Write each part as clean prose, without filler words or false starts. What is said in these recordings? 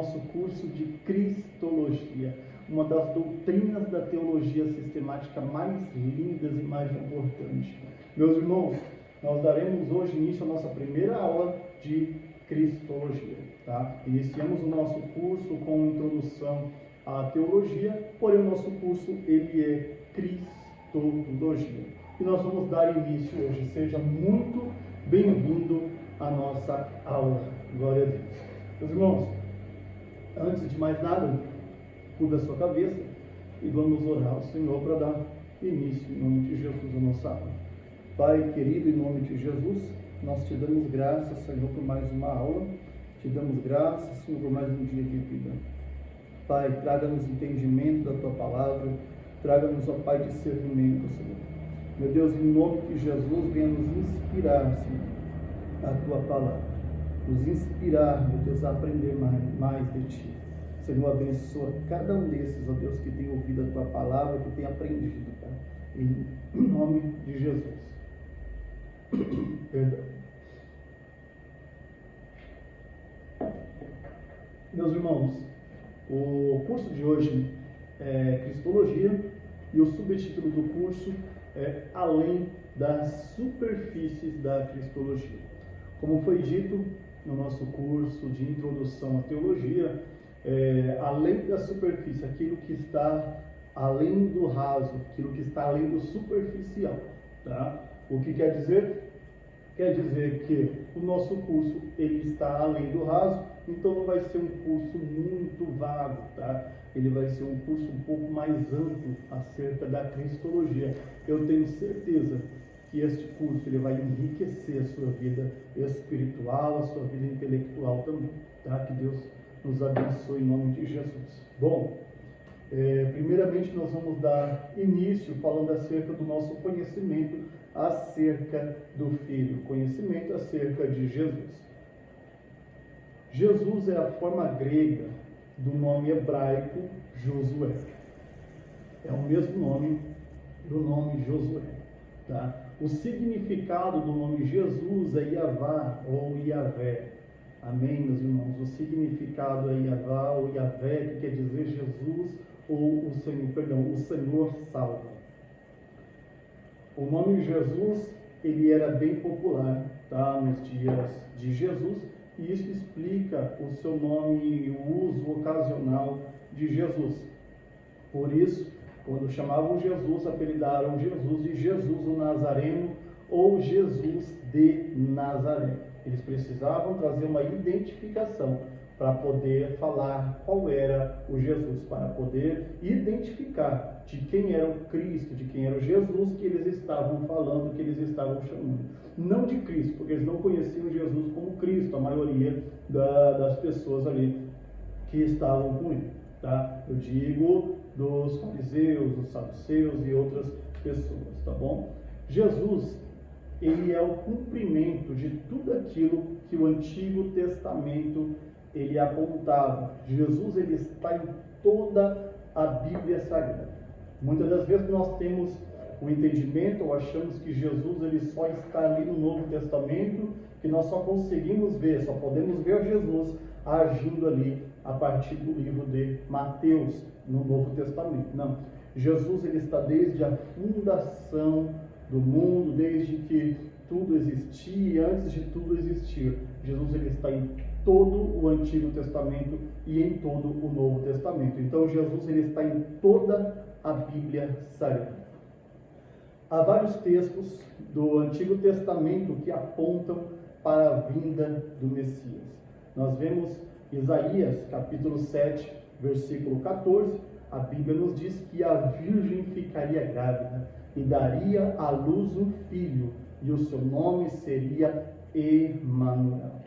nosso curso de Cristologia, uma das doutrinas da teologia sistemática mais lindas e mais importantes. Meus irmãos, nós daremos hoje início à nossa primeira aula de Cristologia. Tá? Iniciamos o nosso curso com introdução à teologia, porém o nosso curso ele é Cristologia. E nós vamos dar início hoje. Seja muito bem-vindo à nossa aula. Glória a Deus. Meus irmãos, antes de mais nada, curva a sua cabeça e vamos orar ao Senhor para dar início, em nome de Jesus, à nossa aula. Pai querido, em nome de Jesus, nós te damos graças, Senhor, por mais uma aula. Te damos graças, Senhor, por mais um dia de vida. Pai, traga-nos entendimento da Tua palavra, traga-nos, ó Pai, discernimento, Senhor. Meu Deus, em nome de Jesus, venha nos inspirar, Senhor, a Tua palavra. Nos inspirar, meu Deus, a aprender mais de Ti. Senhor, abençoa cada um desses, ó Deus, que tem ouvido a Tua palavra, que tem aprendido, Pai. Em nome de Jesus. Perdão. Meus irmãos, o curso de hoje é Cristologia e o subtítulo do curso é Além das Superfícies da Cristologia. Como foi dito no nosso curso de Introdução à Teologia, além da superfície, aquilo que está além do raso, aquilo que está além do superficial. Tá? O que quer dizer? Quer dizer que o nosso curso ele está além do raso, então não vai ser um curso muito vago, tá? Ele vai ser um curso um pouco mais amplo acerca da Cristologia. Eu tenho certeza que este curso ele vai enriquecer a sua vida espiritual, a sua vida intelectual também, tá? Que Deus nos abençoe em nome de Jesus. Bom, primeiramente nós vamos dar início falando acerca do nosso conhecimento acerca do Filho, conhecimento acerca de Jesus. Jesus é a forma grega do nome hebraico Josué. É o mesmo nome do nome Josué. Tá? O significado do nome Jesus é Yavá ou Yavé. Amém, meus irmãos? O significado é Yavá ou Yavé, que quer dizer Jesus ou o Senhor salva. O nome Jesus, ele era bem popular, tá? Nos dias de Jesus, e isso explica o seu nome e o uso ocasional de Jesus. Por isso, quando chamavam Jesus, apelidaram Jesus de Jesus o Nazareno ou Jesus de Nazaré. Eles precisavam trazer uma identificação para poder falar qual era o Jesus, para poder identificar de quem era o Cristo, de quem era o Jesus que eles estavam falando, que eles estavam chamando. Não de Cristo, porque eles não conheciam Jesus como Cristo, a maioria das pessoas ali que estavam com ele. Tá? Eu digo dos fariseus, dos saduceus e outras pessoas, tá bom? Jesus, ele é o cumprimento de tudo aquilo que o Antigo Testamento ele apontava. Jesus ele está em toda a Bíblia Sagrada. Muitas das vezes nós temos o entendimento ou achamos que Jesus ele só está ali no Novo Testamento, que nós só conseguimos ver, só podemos ver Jesus agindo ali a partir do livro de Mateus, no Novo Testamento. Não, Jesus ele está desde a fundação do mundo, desde que tudo existia, antes de tudo existir. Jesus ele está em todo o Antigo Testamento e em todo o Novo Testamento. Então Jesus ele está em toda a Bíblia Sagrada. Há vários textos do Antigo Testamento que apontam para a vinda do Messias. Nós vemos Isaías, capítulo 7, versículo 14, a Bíblia nos diz que a virgem ficaria grávida e daria à luz um filho, e o seu nome seria Emanuel.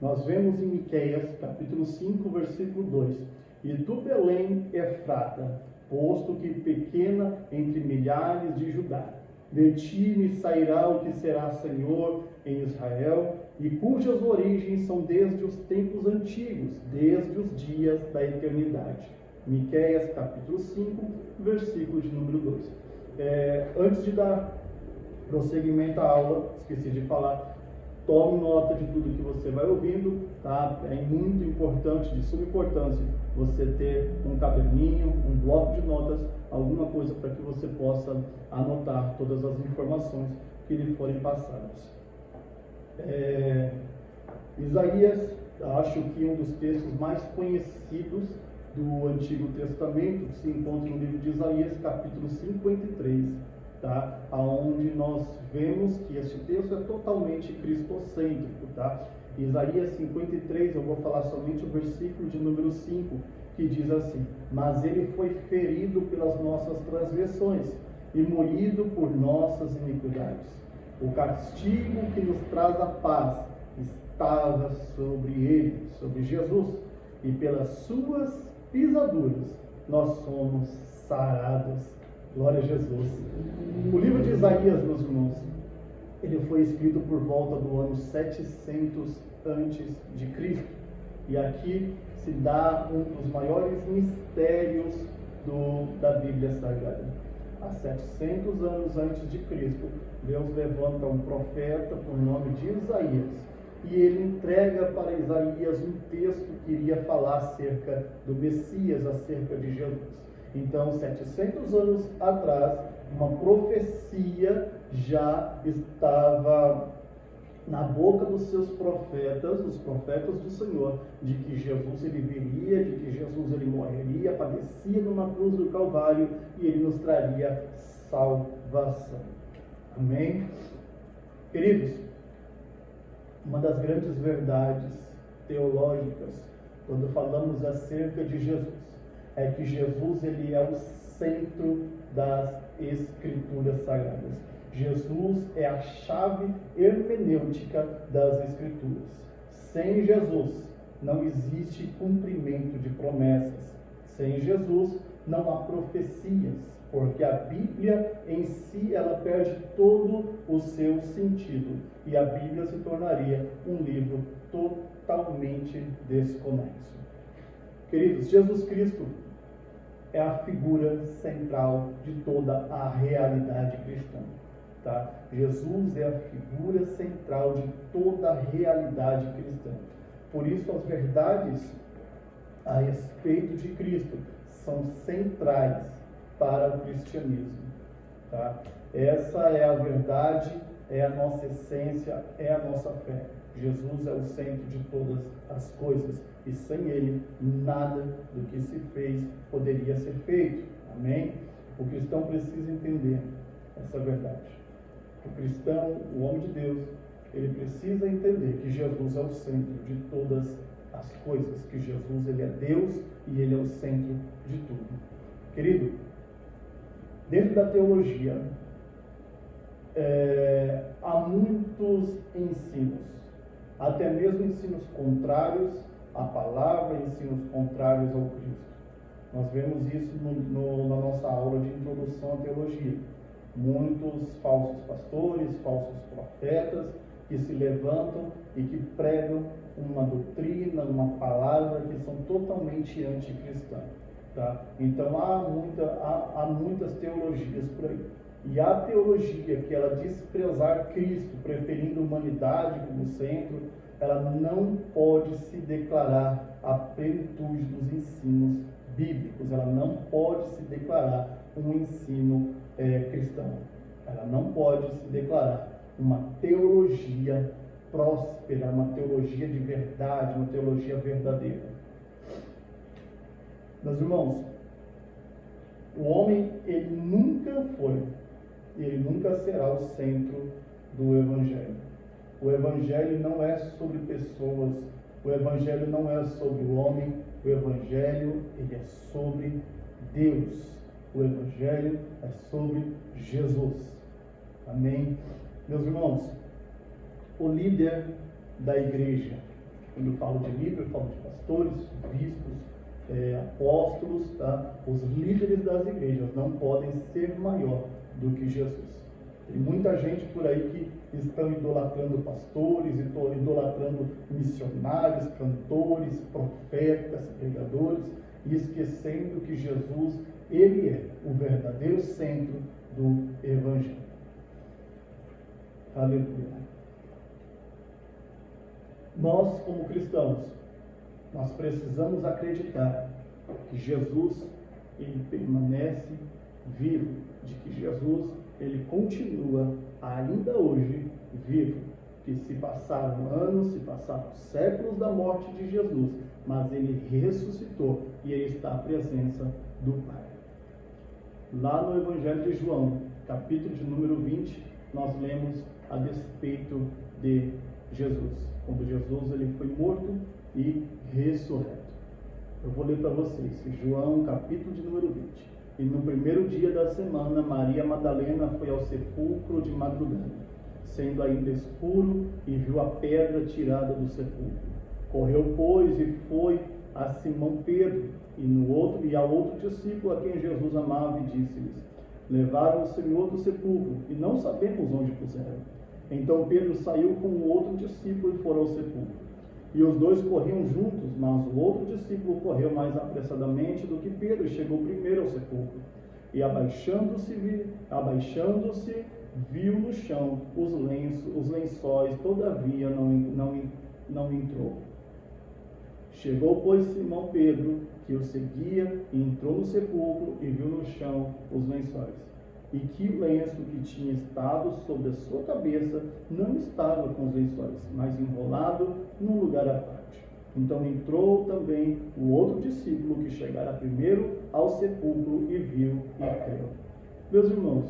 Nós vemos em Miqueias, capítulo 5, versículo 2, e tu, Belém, Efrata, posto que pequena entre milhares de Judá, de ti me sairá o que será Senhor em Israel, e cujas origens são desde os tempos antigos, desde os dias da eternidade. Miqueias, capítulo 5, versículo de número 2. Antes de dar prosseguimento à aula, esqueci de falar, tome nota de tudo que você vai ouvindo, tá? É muito importante, de suma importância, você ter um caderninho, um bloco de notas, alguma coisa para que você possa anotar todas as informações que lhe forem passadas. Isaías, acho que um dos textos mais conhecidos do Antigo Testamento, que se encontra no livro de Isaías, capítulo 53, tá? Onde nós vemos que este texto é totalmente cristocêntrico, tá? Isaías 53, eu vou falar somente o versículo de número 5, que diz assim: mas ele foi ferido pelas nossas transgressões e moído por nossas iniquidades. O castigo que nos traz a paz estava sobre ele, sobre Jesus, e pelas suas pisaduras nós somos sarados. Glória a Jesus. O livro de Isaías, meus irmãos, ele foi escrito por volta do ano 700 antes de Cristo. E aqui se dá um dos maiores mistérios da Bíblia Sagrada. Há 700 anos antes de Cristo, Deus levanta um profeta por nome de Isaías, e ele entrega para Isaías um texto que iria falar acerca do Messias, acerca de Jesus. Então, 700 anos atrás, uma profecia já estava na boca dos seus profetas, os profetas do Senhor, de que Jesus ele viria, de que Jesus ele morreria, padecia numa cruz do Calvário e ele nos traria salvação. Amém? Queridos, uma das grandes verdades teológicas, quando falamos acerca de Jesus, é que Jesus ele é o centro das Escrituras Sagradas. Jesus é a chave hermenêutica das Escrituras. Sem Jesus não existe cumprimento de promessas. Sem Jesus não há profecias, porque a Bíblia em si ela perde todo o seu sentido e a Bíblia se tornaria um livro totalmente desconexo. Queridos, Jesus Cristo é a figura central de toda a realidade cristã. Tá? Jesus é a figura central de toda a realidade cristã. Por isso, as verdades a respeito de Cristo são centrais para o cristianismo. Tá? Essa é a verdade, é a nossa essência, é a nossa fé. Jesus é o centro de todas as coisas e sem Ele nada do que se fez poderia ser feito. Amém? O cristão precisa entender essa verdade. O cristão, o homem de Deus, ele precisa entender que Jesus é o centro de todas as coisas, que Jesus ele é Deus e ele é o centro de tudo. Querido, dentro da teologia, há muitos ensinos, até mesmo ensinos contrários à palavra, ensinos contrários ao Cristo. Nós vemos isso na nossa aula de introdução à teologia. Muitos falsos pastores, falsos profetas, que se levantam e que pregam uma doutrina, uma palavra que são totalmente anticristãs. Tá? Então há muitas teologias por aí. E a teologia que ela desprezar Cristo, preferindo a humanidade como centro, ela não pode se declarar a plenitude dos ensinos bíblicos, ela não pode se declarar um ensino cristão, ela não pode se declarar uma teologia próspera, uma teologia de verdade, uma teologia verdadeira. Meus irmãos, o homem ele nunca foi e ele nunca será o centro do Evangelho. O Evangelho não é sobre pessoas, o Evangelho não é sobre o homem, o Evangelho ele é sobre Deus. O Evangelho é sobre Jesus. Amém? Meus irmãos, o líder da igreja, quando eu falo de líder, eu falo de pastores, bispos, apóstolos, tá? Os líderes das igrejas não podem ser maior do que Jesus. Tem muita gente por aí que estão idolatrando pastores, idolatrando missionários, cantores, profetas, pregadores, e esquecendo que Jesus, ele é o verdadeiro centro do Evangelho. Aleluia. Nós, como cristãos, nós precisamos acreditar que Jesus, ele permanece vivo, de que Jesus, ele continua ainda hoje vivo, que se passaram anos, se passaram séculos da morte de Jesus, mas ele ressuscitou e ele está à presença do Pai. Lá no Evangelho de João, capítulo de número 20, nós lemos a despeito de Jesus, quando Jesus ele foi morto e ressurreto. Eu vou ler para vocês, João, capítulo de número 20. E no primeiro dia da semana, Maria Madalena foi ao sepulcro de madrugada, sendo ainda escuro, e viu a pedra tirada do sepulcro. Correu, pois, e foi a Simão Pedro e ao outro discípulo a quem Jesus amava, e disse-lhes: levaram o Senhor do sepulcro, e não sabemos onde puseram. Então Pedro saiu com o outro discípulo e foram ao sepulcro. E os dois corriam juntos, mas o outro discípulo correu mais apressadamente do que Pedro e chegou primeiro ao sepulcro. E abaixando-se, viu no chão os lençóis, todavia não entrou. Chegou, pois, Simão Pedro, que o seguia, e entrou no sepulcro e viu no chão os lençóis, e que o lenço que tinha estado sobre a sua cabeça não estava com os lençóis, mas enrolado num lugar à parte. Então entrou também o outro discípulo que chegara primeiro ao sepulcro e viu e creu. Meus irmãos,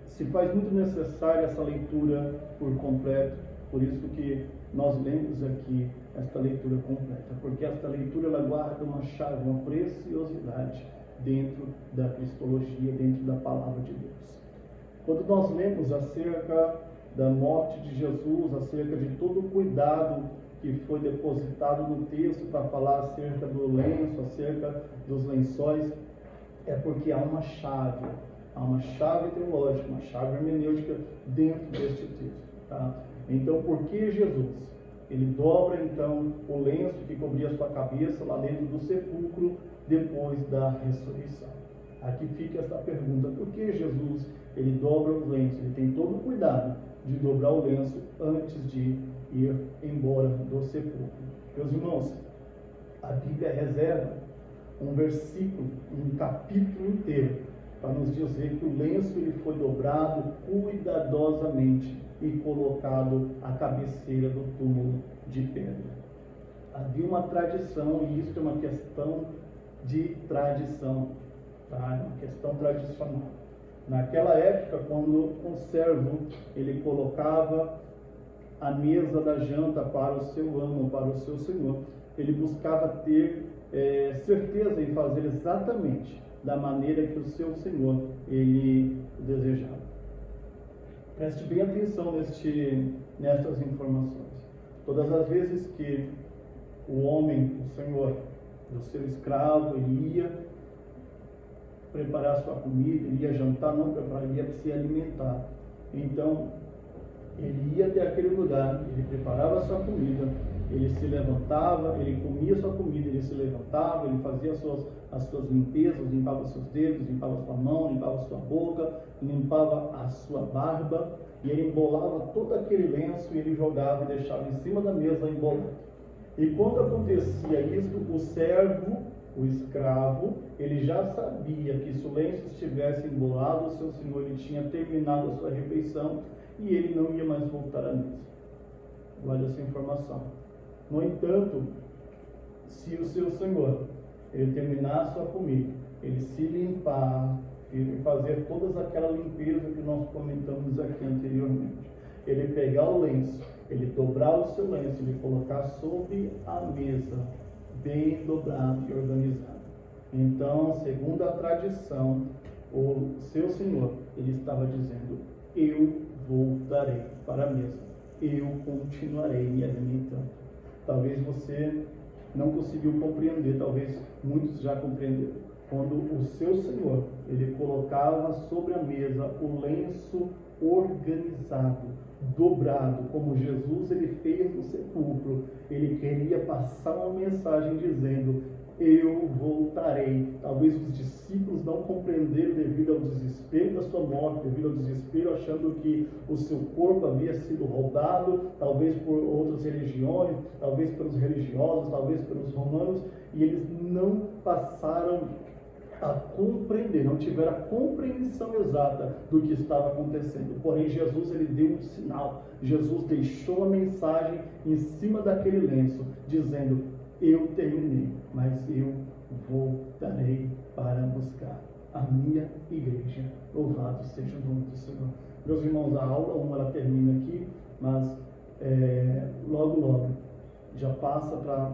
se faz muito necessária essa leitura por completo, por isso que nós lemos aqui esta leitura completa, porque esta leitura ela guarda uma chave, uma preciosidade dentro da cristologia, dentro da palavra de Deus. Quando nós lemos acerca da morte de Jesus, acerca de todo o cuidado que foi depositado no texto para falar acerca do lenço, acerca dos lençóis, é porque há uma chave teológica, uma chave hermenêutica dentro deste texto, tá? Então, por que Jesus? Ele dobra então o lenço que cobria a sua cabeça lá dentro do sepulcro depois da ressurreição. Aqui fica esta pergunta: por que Jesus ele dobra o lenço? Ele tem todo o cuidado de dobrar o lenço antes de ir embora do sepulcro. Meus irmãos, a Bíblia reserva um versículo, um capítulo inteiro, para nos dizer que o lenço ele foi dobrado cuidadosamente e colocado à cabeceira do túmulo de pedra. Havia uma tradição, e isso é uma questão de tradição, tá? É uma questão tradicional. Naquela época, quando um servo ele colocava a mesa da janta para o seu amo, para o seu senhor, ele buscava ter certeza em fazer exatamente da maneira que o seu senhor ele desejava. Preste bem atenção nestas informações. Todas as vezes que o homem, o senhor, o seu escravo, ele ia preparar sua comida, ele ia jantar, não preparar, ele ia se alimentar. Então, ele ia até aquele lugar, ele preparava a sua comida, ele se levantava, ele comia sua comida, ele se levantava, ele fazia as suas limpezas, limpava os seus dedos, limpava a sua mão, limpava a sua boca, limpava a sua barba, e ele embolava todo aquele lenço e ele jogava e deixava em cima da mesa embolado. E quando acontecia isso, o servo, o escravo, ele já sabia que se o lenço estivesse embolado, o seu senhor ele tinha terminado a sua refeição e ele não ia mais voltar à mesa. Guarde essa informação. No entanto, se o seu senhor ele terminar a sua comida, ele se limpar e fazer toda aquela limpeza que nós comentamos aqui anteriormente, ele pegar o lenço, ele dobrar o seu lenço, ele colocar sobre a mesa, bem dobrado e organizado. Então, segundo a tradição, o seu senhor, ele estava dizendo: eu voltarei para a mesa, eu continuarei me alimentando. Talvez você não conseguiu compreender, talvez muitos já compreenderam. Quando o seu senhor, ele colocava sobre a mesa o lenço organizado, dobrado, como Jesus ele fez no sepulcro. Ele queria passar uma mensagem dizendo: eu voltarei. Talvez os discípulos não compreenderam devido ao desespero da sua morte, devido ao desespero achando que o seu corpo havia sido roubado, talvez por outras religiões, talvez pelos religiosos, talvez pelos romanos, e eles não passaram a compreender, não tiveram a compreensão exata do que estava acontecendo. Porém, Jesus ele deu um sinal. Jesus deixou a mensagem em cima daquele lenço, dizendo: eu terminei, mas eu voltarei para buscar a minha igreja. Louvado seja o nome do Senhor. Meus irmãos, a aula 1 ela termina aqui, mas logo já passa para